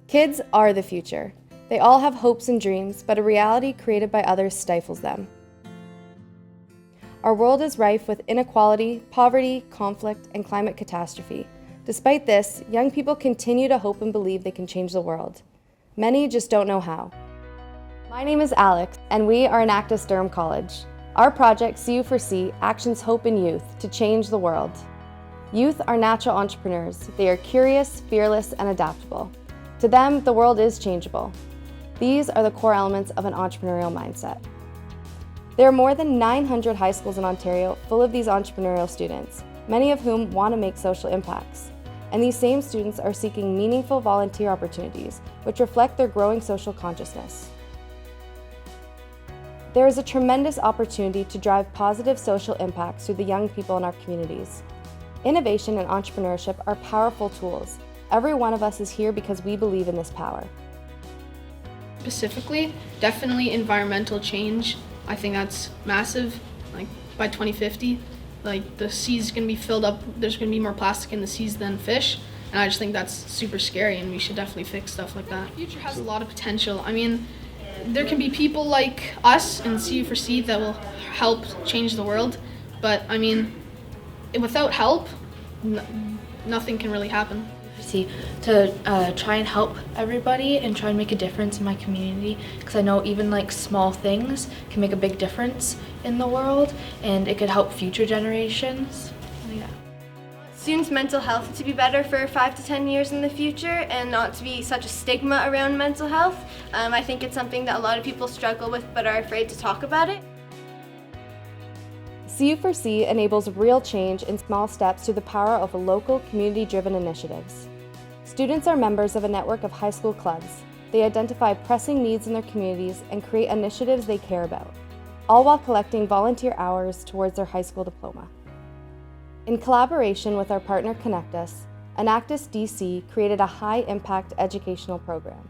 Kids are the future. They all have hopes and dreams, but a reality created by others stifles them. Our world is rife with inequality, poverty, conflict, and climate catastrophe. Despite this, young people continue to hope and believe they can change the world. Many just don't know how. My name is Alex, and we are Enactus Durham College. Our project, CU4C, actions hope in youth to change the world. Youth are natural entrepreneurs. They are curious, fearless, and adaptable. To them, the world is changeable. These are the core elements of an entrepreneurial mindset. There are more than 900 high schools in Ontario full of these entrepreneurial students, many of whom want to make social impacts. And these same students are seeking meaningful volunteer opportunities, which reflect their growing social consciousness. There is a tremendous opportunity to drive positive social impacts through the young people in our communities. Innovation and entrepreneurship are powerful tools. Every one of us is here because we believe in this power. Specifically, definitely environmental change. I think that's massive. Like by 2050, like the sea's gonna be filled up. There's gonna be more plastic in the seas than fish, and I just think that's super scary. And we should definitely fix stuff like that. The future has a lot of potential. I mean, there can be people like us in CU4C that will help change the world, but I mean, without help, nothing can really happen. To try and help everybody and try and make a difference in my community, because I know even like small things can make a big difference in the world and it could help future generations. Yeah. Students' mental health to be better for 5 to 10 years in the future and not to be such a stigma around mental health. I think it's something that a lot of people struggle with but are afraid to talk about it. CU4C enables real change in small steps through the power of local, community-driven initiatives. Students are members of a network of high school clubs. They identify pressing needs in their communities and create initiatives they care about, all while collecting volunteer hours towards their high school diploma. In collaboration with our partner Enactus DC created a high-impact educational program.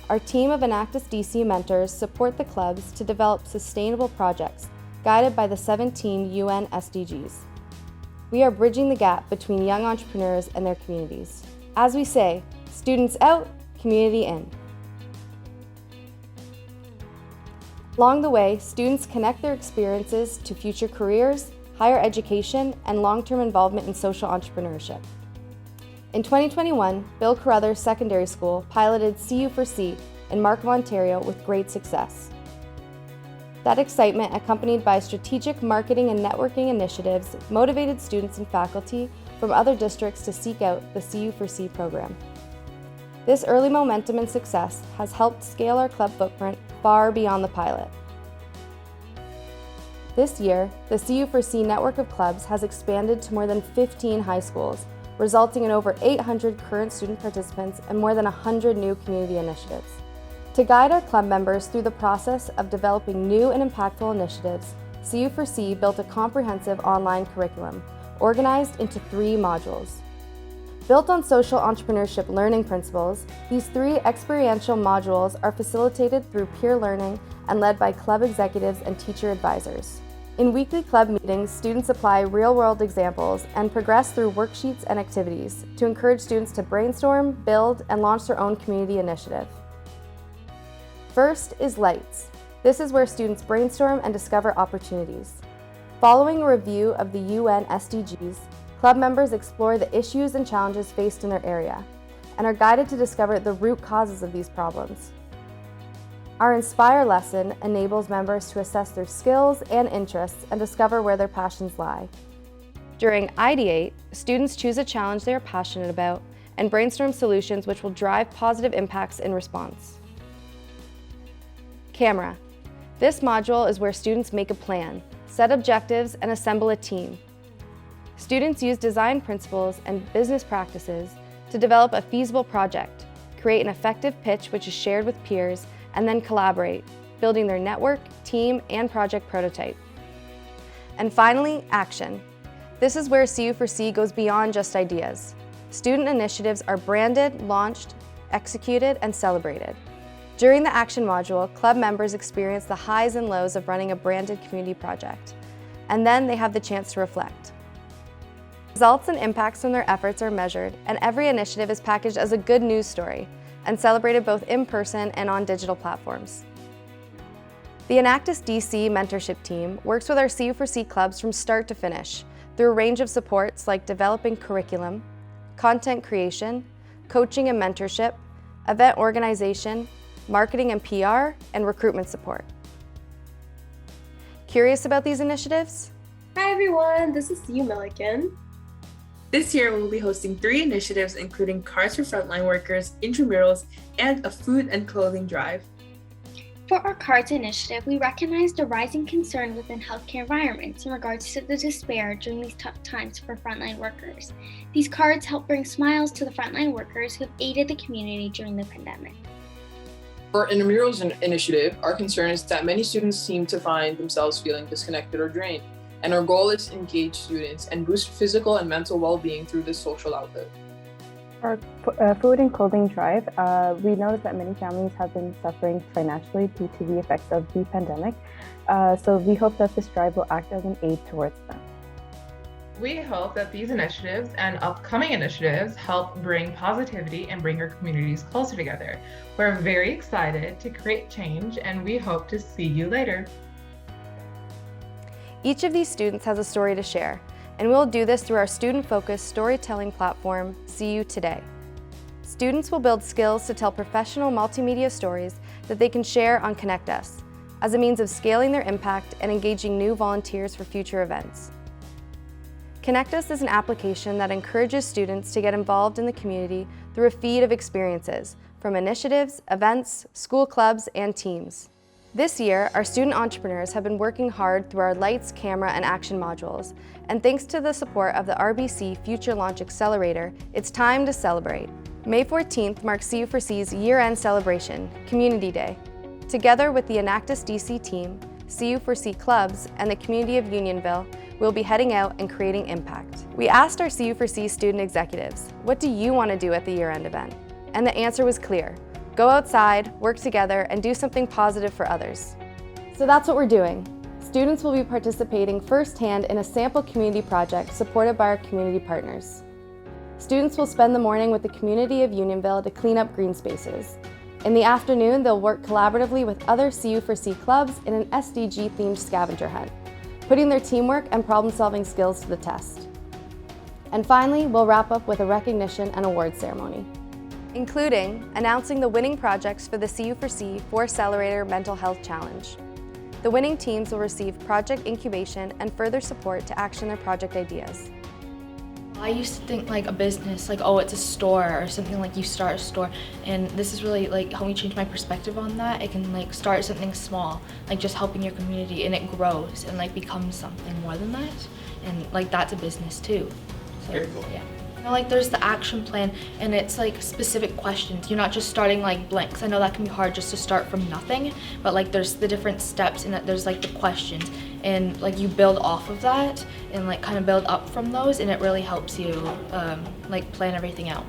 Our team of Enactus DC mentors support the clubs to develop sustainable projects guided by the 17 UN SDGs. We are bridging the gap between young entrepreneurs and their communities. As we say, students out, community in. Along the way, students connect their experiences to future careers, higher education, and long-term involvement in social entrepreneurship. In 2021, Bill Carruthers Secondary School piloted CU4C in Markham, Ontario with great success. That excitement, accompanied by strategic marketing and networking initiatives, motivated students and faculty from other districts to seek out the CU4C program. This early momentum and success has helped scale our club footprint far beyond the pilot. This year, the CU4C network of clubs has expanded to more than 15 high schools, resulting in over 800 current student participants and more than 100 new community initiatives. To guide our club members through the process of developing new and impactful initiatives, CU4C built a comprehensive online curriculum, organized into 3 modules. Built on social entrepreneurship learning principles, these 3 experiential modules are facilitated through peer learning and led by club executives and teacher advisors. In weekly club meetings, students apply real-world examples and progress through worksheets and activities to encourage students to brainstorm, build, and launch their own community initiative. First is Lights. This is where students brainstorm and discover opportunities. Following a review of the UN SDGs, club members explore the issues and challenges faced in their area and are guided to discover the root causes of these problems. Our Inspire lesson enables members to assess their skills and interests and discover where their passions lie. During Ideate, students choose a challenge they are passionate about and brainstorm solutions which will drive positive impacts in response. Camera. This module is where students make a plan, set objectives, and assemble a team. Students use design principles and business practices to develop a feasible project, create an effective pitch which is shared with peers, and then collaborate, building their network, team, and project prototype. And finally, Action. This is where CU4C goes beyond just ideas. Student initiatives are branded, launched, executed, and celebrated. During the Action module, club members experience the highs and lows of running a branded community project, and then they have the chance to reflect. Results and impacts from their efforts are measured, and every initiative is packaged as a good news story, and celebrated both in person and on digital platforms. The Enactus DC mentorship team works with our CU4C clubs from start to finish through a range of supports like developing curriculum, content creation, coaching and mentorship, event organization, marketing and PR, and recruitment support. Curious about these initiatives? Hi everyone, this is CU Milliken. This year, we'll be hosting 3 initiatives, including Cards for Frontline Workers, intramurals, and a food and clothing drive. For our CARDS initiative, we recognize the rising concern within healthcare environments in regards to the despair during these tough times for frontline workers. These cards help bring smiles to the frontline workers who have aided the community during the pandemic. For Intramurals initiative, our concern is that many students seem to find themselves feeling disconnected or drained, and our goal is to engage students and boost physical and mental well-being through this social outlet. For food and clothing drive, we noticed that many families have been suffering financially due to the effects of the pandemic. So we hope that this drive will act as an aid towards them. We hope that these initiatives and upcoming initiatives help bring positivity and bring our communities closer together. We're very excited to create change, and we hope to see you later. Each of these students has a story to share, and we'll do this through our student-focused storytelling platform, CU Today. Students will build skills to tell professional multimedia stories that they can share on Connect Us, as a means of scaling their impact and engaging new volunteers for future events. Connect Us is an application that encourages students to get involved in the community through a feed of experiences, from initiatives, events, school clubs, and teams. This year, our student entrepreneurs have been working hard through our Lights, Camera, and Action modules, and thanks to the support of the RBC Future Launch Accelerator, it's time to celebrate. May 14th marks CU4C's year-end celebration, Community Day. Together with the Enactus DC team, CU4C clubs, and the community of Unionville, we'll be heading out and creating impact. We asked our CU4C student executives, what do you want to do at the year-end event? And the answer was clear. Go outside, work together, and do something positive for others. So that's what we're doing. Students will be participating firsthand in a sample community project supported by our community partners. Students will spend the morning with the community of Unionville to clean up green spaces. In the afternoon, they'll work collaboratively with other CU4C clubs in an SDG-themed scavenger hunt, putting their teamwork and problem-solving skills to the test. And finally, we'll wrap up with a recognition and awards ceremony, including announcing the winning projects for the CU4C Accelerator Mental Health Challenge. The winning teams will receive project incubation and further support to action their project ideas. I used to think like a business, like, oh, it's a store or something, like you start a store, and this is really like helped me change my perspective on that. It can like start something small, like just helping your community, and it grows and like becomes something more than that, and like that's a business too. So, very cool. Yeah. You know, like there's the action plan, and it's like specific questions. You're not just starting like blanks. I know that can be hard just to start from nothing, but like there's the different steps, and there's like the questions, and like you build off of that and like kind of build up from those, and it really helps you like plan everything out.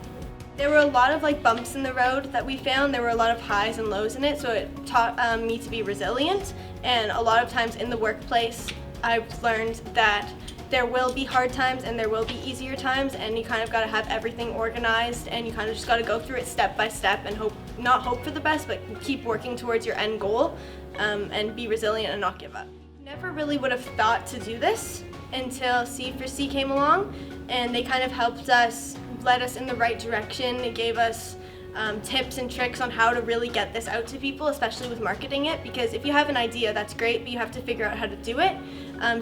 There were a lot of like bumps in the road that we found. There were a lot of highs and lows in it, so it taught me to be resilient. And a lot of times in the workplace, I've learned that there will be hard times and there will be easier times, and you kind of got to have everything organized, and you kind of just got to go through it step by step and not hope for the best, but keep working towards your end goal, and be resilient and not give up. Never really would have thought to do this until C4C came along, and they kind of helped us, led us in the right direction. It gave us tips and tricks on how to really get this out to people, especially with marketing it, because if you have an idea, that's great, but you have to figure out how to do it.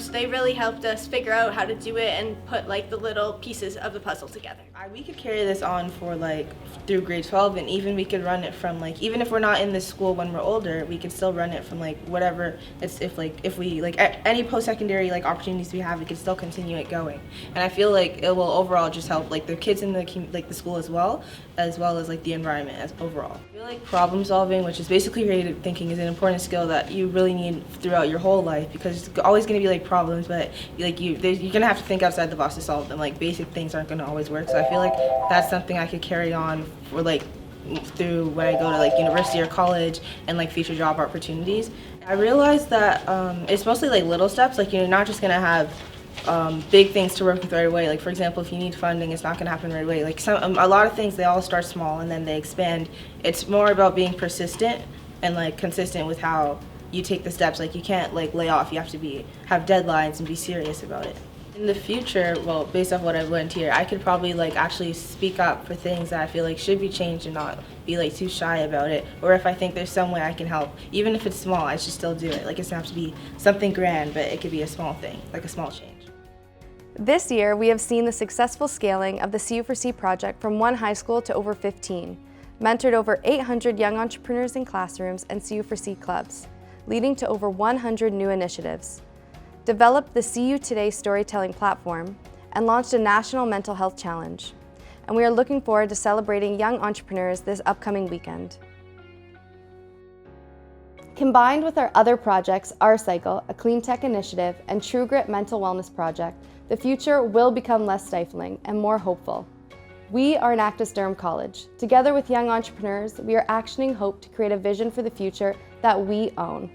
So they really helped us figure out how to do it and put like the little pieces of the puzzle together. We could carry this on for like through grade 12, and even we could run it from like, even if we're not in this school when we're older, we could still run it from like whatever it's, if we like any post-secondary like opportunities we have, we could still continue it going. And I feel like it will overall just help like the kids in the school as well as like the environment as overall. I feel like problem solving, which is basically creative thinking, is an important skill that you really need throughout your whole life, because it's always going to be like problems, but like you're gonna have to think outside the box to solve them. Like basic things aren't gonna always work. So I feel like that's something I could carry on for like through when I go to like university or college and like future job opportunities. I realized that it's mostly like little steps. Like you're not just gonna have big things to work with right away. Like for example, if you need funding, it's not going to happen right away. Like a lot of things, they all start small and then they expand. It's more about being persistent and like consistent with how you take the steps. Like you can't like lay off. You have to have deadlines and be serious about it. In the future, well, based off what I've learned here, I could probably like actually speak up for things that I feel like should be changed and not be like too shy about it. Or if I think there's some way I can help, even if it's small, I should still do it. Like it doesn't have to be something grand, but it could be a small thing, like a small change. This year, we have seen the successful scaling of the CU4C project from one high school to over 15, mentored over 800 young entrepreneurs in classrooms and CU4C clubs, leading to over 100 new initiatives, developed the CU Today storytelling platform, and launched a national mental health challenge. And we are looking forward to celebrating young entrepreneurs this upcoming weekend. Combined with our other projects, R-Cycle, a clean tech initiative, and True Grit mental wellness project, the future will become less stifling and more hopeful. We are Enactus Durham College. Together with young entrepreneurs, we are actioning hope to create a vision for the future that we own.